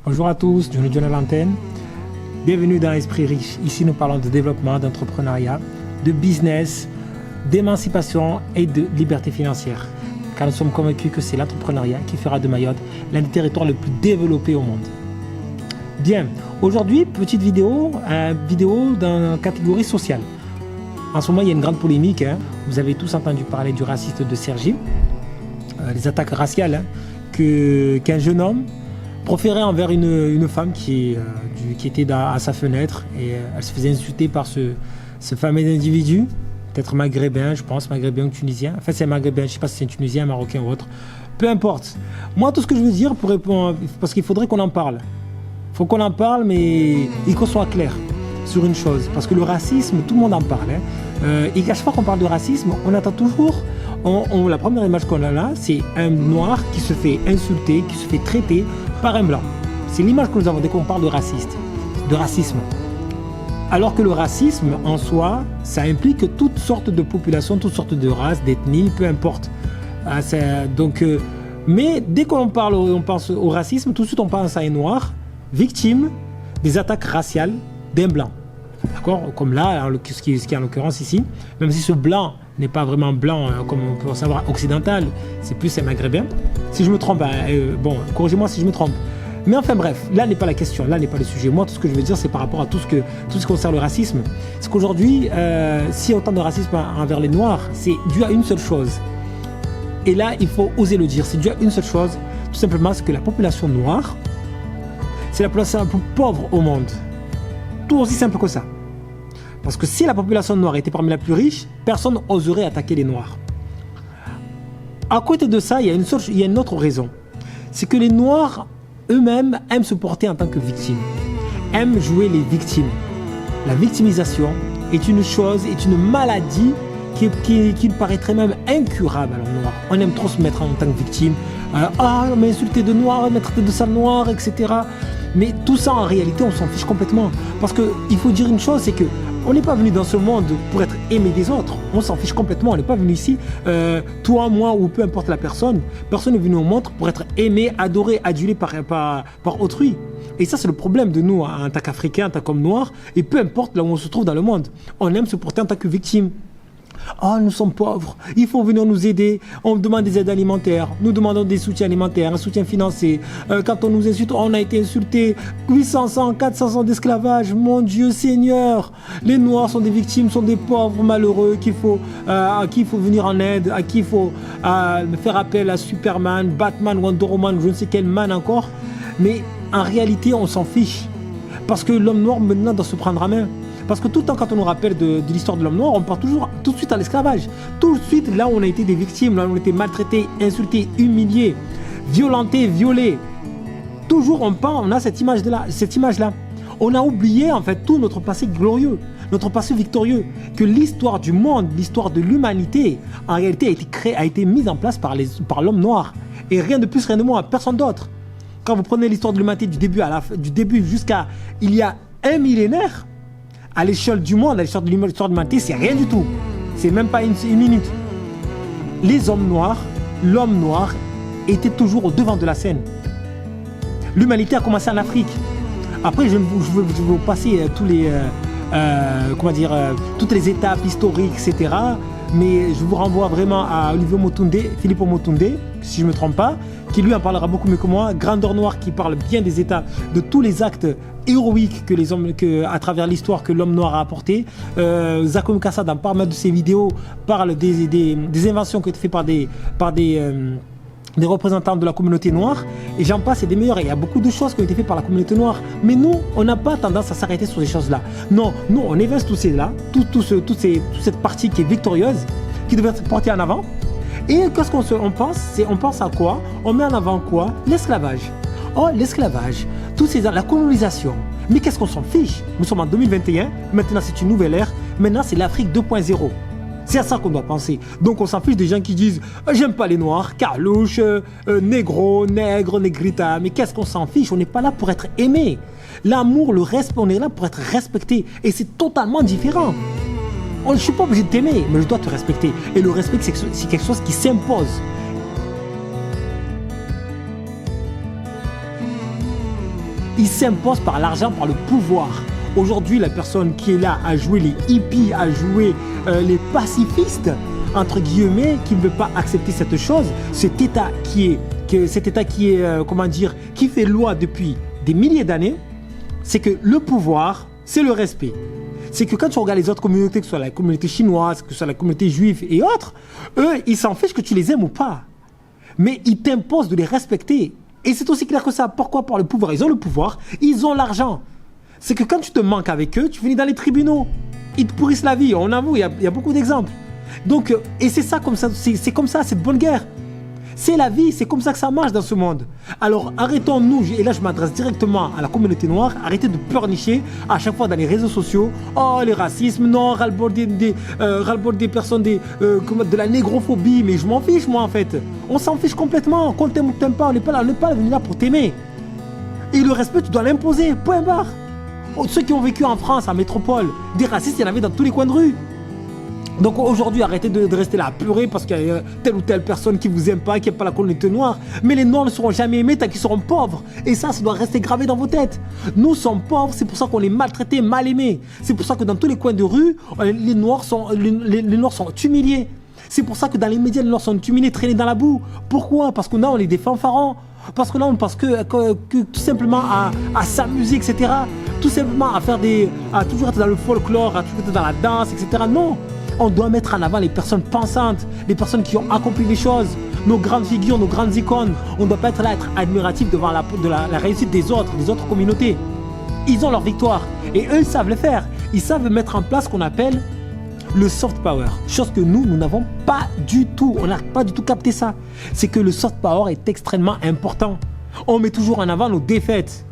Bonjour à tous, Johnny John à l'antenne. Bienvenue dans Esprit Riche. Ici, nous parlons de développement, d'entrepreneuriat, de business, d'émancipation et de liberté financière. Car nous sommes convaincus que c'est l'entrepreneuriat qui fera de Mayotte l'un des territoires les plus développés au monde. Bien, aujourd'hui, petite vidéo dans la catégorie sociale. En ce moment, il y a une grande polémique. Vous avez tous entendu parler du raciste de Cergy, les attaques raciales qu'un jeune homme proférait envers une femme qui était à sa fenêtre et elle se faisait insulter par ce fameux individu, peut-être maghrébin, je pense, maghrébin ou tunisien. Enfin, c'est maghrébin, je ne sais pas si c'est un tunisien, marocain ou autre. Peu importe. Moi, tout ce que je veux dire pour répondre, parce qu'il faudrait qu'on en parle. Il faut qu'on en parle, mais qu'on soit clair sur une chose. Parce que le racisme, tout le monde en parle. Et à chaque fois qu'on parle de racisme, on attend toujours. La première image qu'on a là, c'est un noir qui se fait insulter, qui se fait traiter par un blanc. C'est l'image que nous avons dès qu'on parle de racisme. Alors que le racisme, en soi, ça implique toutes sortes de populations, toutes sortes de races, d'ethnies, peu importe. Mais dès qu'on parle, on pense au racisme, tout de suite on pense à un noir victime des attaques raciales d'un blanc. D'accord ? Comme là, ce qui est en l'occurrence ici, même si ce blanc n'est pas vraiment blanc, comme on peut savoir occidental, c'est plus un maghrébin. Si je me trompe, corrigez-moi si je me trompe. Mais enfin bref, là n'est pas la question, là n'est pas le sujet. Moi, tout ce que je veux dire, c'est par rapport à tout ce qui concerne le racisme. C'est qu'aujourd'hui, s'il y a autant de racisme envers les Noirs, c'est dû à une seule chose. Et là, il faut oser le dire, c'est dû à une seule chose. Tout simplement, c'est que la population noire, c'est la population la plus pauvre au monde. Tout aussi simple que ça. Parce que si la population noire était parmi la plus riche, personne n'oserait attaquer les Noirs. À côté de ça, il y a une autre raison. C'est que les Noirs eux-mêmes aiment se porter en tant que victimes. Aiment jouer les victimes. La victimisation est une maladie qui paraîtrait même incurable à l'homme noir. On aime trop se mettre en tant que victime. On m'a insulté de noir, on m'a traité de sale noir, etc. Mais tout ça, en réalité, on s'en fiche complètement. Parce qu'il faut dire une chose, c'est que on n'est pas venu dans ce monde pour être aimé des autres. On s'en fiche complètement. On n'est pas venu ici, toi, moi ou peu importe la personne. Personne n'est venu au monde pour être aimé, adoré, adulé par autrui. Et ça, c'est le problème de nous en tant qu'Africains, en tant qu'hommes noirs. Et peu importe là où on se trouve dans le monde. On aime se porter en tant que victime. Nous sommes pauvres, il faut venir nous aider. On demande des aides alimentaires, nous demandons des soutiens alimentaires, un soutien financier. Quand on nous insulte, on a été insulté. 800 ans, 400 ans d'esclavage, mon Dieu Seigneur. Les Noirs sont des victimes, sont des pauvres malheureux à qui il faut venir en aide, à qui il faut faire appel à Superman, Batman, Wonder Woman, je ne sais quel man encore. Mais en réalité, on s'en fiche. Parce que l'homme noir maintenant doit se prendre en main. Parce que tout le temps, quand on nous rappelle de l'histoire de l'homme noir, on part toujours tout de suite à l'esclavage. Tout de suite, là où on a été des victimes, là où on a été maltraités, insultés, humiliés, violentés, violés. Toujours, on a cette image-là. On a oublié, en fait, tout notre passé glorieux, notre passé victorieux. Que l'histoire du monde, l'histoire de l'humanité, en réalité, a été mise en place par l'homme noir. Et rien de plus, rien de moins, personne d'autre. Quand vous prenez l'histoire de l'humanité du début jusqu'à il y a un millénaire, à l'échelle du monde, à l'échelle de l'histoire de l'humanité, c'est rien du tout. C'est même pas une minute. L'homme noir était toujours au devant de la scène. L'humanité a commencé en Afrique. Après, je vais vous passer toutes les étapes historiques, etc. Mais je vous renvoie vraiment à Philippe Motunde, si je ne me trompe pas, qui lui en parlera beaucoup mieux que moi. Grandeur Noire qui parle bien des états, de tous les actes héroïques à travers l'histoire que l'homme noir a apporté. Zakou Mukasa, dans pas mal de ses vidéos, parle des inventions qui ont été faites par des représentants de la communauté noire, et j'en passe, c'est des meilleurs. Il y a beaucoup de choses qui ont été faites par la communauté noire, mais nous, on n'a pas tendance à s'arrêter sur ces choses-là. Non, nous, on évince tout cela, toute cette partie qui est victorieuse, qui devrait être portée en avant. Et qu'est-ce qu'on pense ? On pense à quoi ? On met en avant quoi ? L'esclavage. L'esclavage, la colonisation. Mais qu'est-ce qu'on s'en fiche ? Nous sommes en 2021, maintenant c'est une nouvelle ère, maintenant c'est l'Afrique 2.0. C'est à ça qu'on doit penser. Donc on s'en fiche des gens qui disent « J'aime pas les noirs, carlouche, négro, nègre, négrita ». Mais qu'est-ce qu'on s'en fiche ? On n'est pas là pour être aimé. L'amour, le respect, on est là pour être respecté. Et c'est totalement différent. Je ne suis pas obligé de t'aimer, mais je dois te respecter. Et le respect, c'est quelque chose qui s'impose. Ils s'imposent par l'argent, par le pouvoir. Aujourd'hui, la personne qui est là à jouer les hippies, à jouer les pacifistes, entre guillemets, qui ne veut pas accepter cette chose, cet État qui fait loi depuis des milliers d'années, c'est que le pouvoir, c'est le respect. C'est que quand tu regardes les autres communautés, que ce soit la communauté chinoise, que ce soit la communauté juive et autres, eux, ils s'en fichent que tu les aimes ou pas. Mais ils t'imposent de les respecter. Et c'est aussi clair que ça. Pourquoi? Par le pouvoir. Ils ont le pouvoir, ils ont l'argent. C'est que quand tu te manques avec eux, tu finis dans les tribunaux. Ils te pourrissent la vie. On avoue, il y a beaucoup d'exemples. Donc, et c'est ça comme ça, c'est comme ça, cette bonne guerre. C'est la vie, c'est comme ça que ça marche dans ce monde. Alors arrêtons-nous, et là je m'adresse directement à la communauté noire, arrêtez de pleurnicher à chaque fois dans les réseaux sociaux. Oh, les racismes, non, ras-le-bol des personnes, de la négrophobie, mais je m'en fiche moi en fait. On s'en fiche complètement, qu'on t'aime ou t'aime pas, on n'est pas venu là pour t'aimer. Et le respect, tu dois l'imposer, point barre. Ceux qui ont vécu en France, en métropole, des racistes, il y en avait dans tous les coins de rue. Donc aujourd'hui, arrêtez de rester là à pleurer parce qu'il y a telle ou telle personne qui vous aime pas, qui n'aime pas la communauté noire. Mais les noirs ne seront jamais aimés tant qu'ils seront pauvres. Et ça doit rester gravé dans vos têtes. Nous sommes pauvres, c'est pour ça qu'on est maltraités, mal aimés. C'est pour ça que dans tous les coins de rue, les noirs sont humiliés. C'est pour ça que dans les médias, les noirs sont humiliés, traînés dans la boue. Pourquoi? Parce que là, on est des fanfarons. Parce que là, on pense que tout simplement à s'amuser, etc. Tout simplement à toujours être dans le folklore, à toujours être dans la danse, etc. Non. On doit mettre en avant les personnes pensantes, les personnes qui ont accompli des choses, nos grandes figures, nos grandes icônes. On ne doit pas être là, être admiratif devant la réussite des autres communautés. Ils ont leur victoire et eux, ils savent le faire. Ils savent mettre en place ce qu'on appelle le soft power. Chose que nous n'avons pas du tout. On n'a pas du tout capté ça. C'est que le soft power est extrêmement important. On met toujours en avant nos défaites.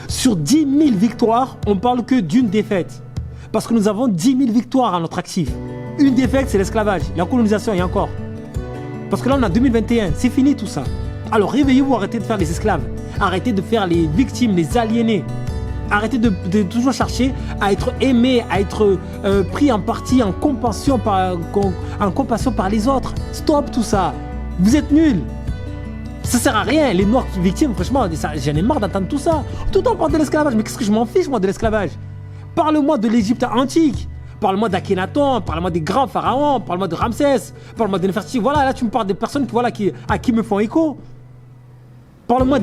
Sur 10 000 victoires, on ne parle que d'une défaite. Parce que nous avons 10 000 victoires à notre actif. Une défaite, c'est l'esclavage, la colonisation et encore. Parce que là, on est en 2021, c'est fini tout ça. Alors réveillez-vous, arrêtez de faire les esclaves. Arrêtez de faire les victimes, les aliénés. Arrêtez de toujours chercher à être aimé, à être pris en partie, en compassion par les autres. Stop tout ça. Vous êtes nuls. Ça sert à rien. Les noirs victimes, franchement, j'en ai marre d'entendre tout ça. Tout le temps on parle de l'esclavage. Mais qu'est-ce que je m'en fiche, moi, de l'esclavage? Parle-moi de l'Égypte antique, parle-moi d'Akhenaton, parle-moi des grands pharaons, parle-moi de Ramsès, parle-moi de Nefertiti. Voilà, là tu me parles des personnes à qui me font écho. Parle-moi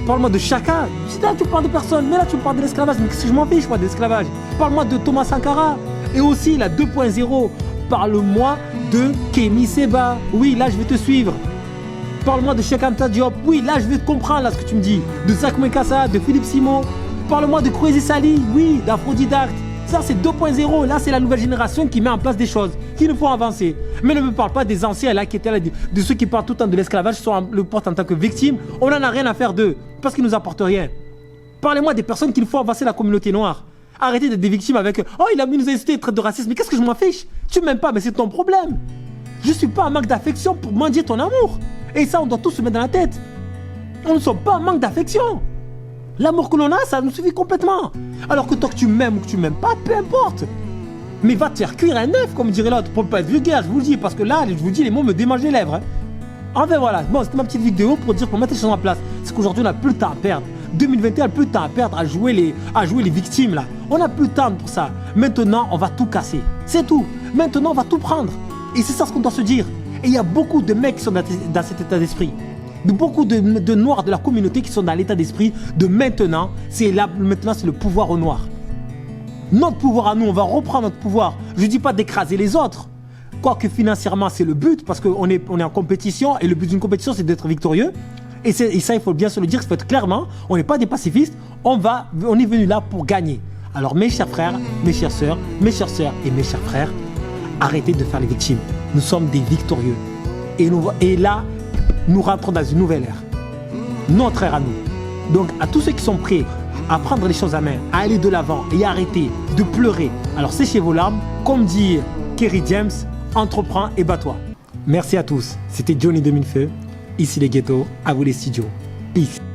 parle-moi de Chaka. Là tu parles de personnes, mais là tu me parles de l'esclavage. Mais qu'est-ce que je m'en fiche moi de l'esclavage? Parle-moi de Thomas Sankara. Et aussi la 2.0, parle-moi de Kémy Séba. Oui, là je vais te suivre. Parle-moi de Cheikh Anta Diop. Oui, là je vais te comprendre là, ce que tu me dis. De Zak Mekassa, de Philippe Simon. Parle-moi de Kwesi Sali, oui, d'Aphrodidacte. Ça, c'est 2.0. Là, c'est la nouvelle génération qui met en place des choses, qui nous font avancer. Mais ne me parle pas des anciens là qui étaient là, de ceux qui parlent tout le temps de l'esclavage, qui le portent en tant que victimes. On n'en a rien à faire d'eux, parce qu'ils ne nous apportent rien. Parlez-moi des personnes qui nous font avancer la communauté noire. Arrêtez d'être des victimes avec « Oh, il a mis nous insulter, traite de racisme. » Mais qu'est-ce que je m'en fiche? Tu m'aimes pas, mais c'est ton problème. Je ne suis pas en manque d'affection pour mendier ton amour. Et ça, on doit tous se mettre dans la tête. On ne sommes pas en manque d'affection. L'amour que l'on a, ça nous suffit complètement. Alors que toi que tu m'aimes ou que tu m'aimes pas, peu importe. Mais va te faire cuire un œuf, comme dirait l'autre, pour ne pas être vulgaire, je vous le dis, parce que là, je vous dis, les mots me démangent les lèvres. Enfin voilà, bon, c'était ma petite vidéo pour dire, pour mettre les choses en place. C'est qu'aujourd'hui, on n'a plus le temps à perdre. 2021, on n'a plus le temps à perdre à jouer les victimes là. On n'a plus le temps pour ça. Maintenant, on va tout casser. C'est tout. Maintenant, on va tout prendre. Et c'est ça ce qu'on doit se dire. Et il y a beaucoup de mecs qui sont dans cet état d'esprit. Beaucoup de noirs de la communauté qui sont dans l'état d'esprit de maintenant, c'est le pouvoir aux noirs. Notre pouvoir à nous, on va reprendre notre pouvoir. Je ne dis pas d'écraser les autres. Quoique financièrement, c'est le but, parce qu'on est en compétition, et le but d'une compétition, c'est d'être victorieux. Et ça, il faut bien se le dire, il faut être clairement, on n'est pas des pacifistes, on est venu là pour gagner. Alors mes chers frères, mes chères sœurs et mes chers frères, arrêtez de faire les victimes. Nous sommes des victorieux. Et là, nous rentrons dans une nouvelle ère. Notre ère à nous. Donc à tous ceux qui sont prêts à prendre les choses à main, à aller de l'avant et à arrêter de pleurer, alors séchez vos larmes, comme dit Kerry James, entreprends et bats-toi. Merci à tous. C'était Johnny 2000 Feu. Ici les ghettos, à vous les studios. Peace.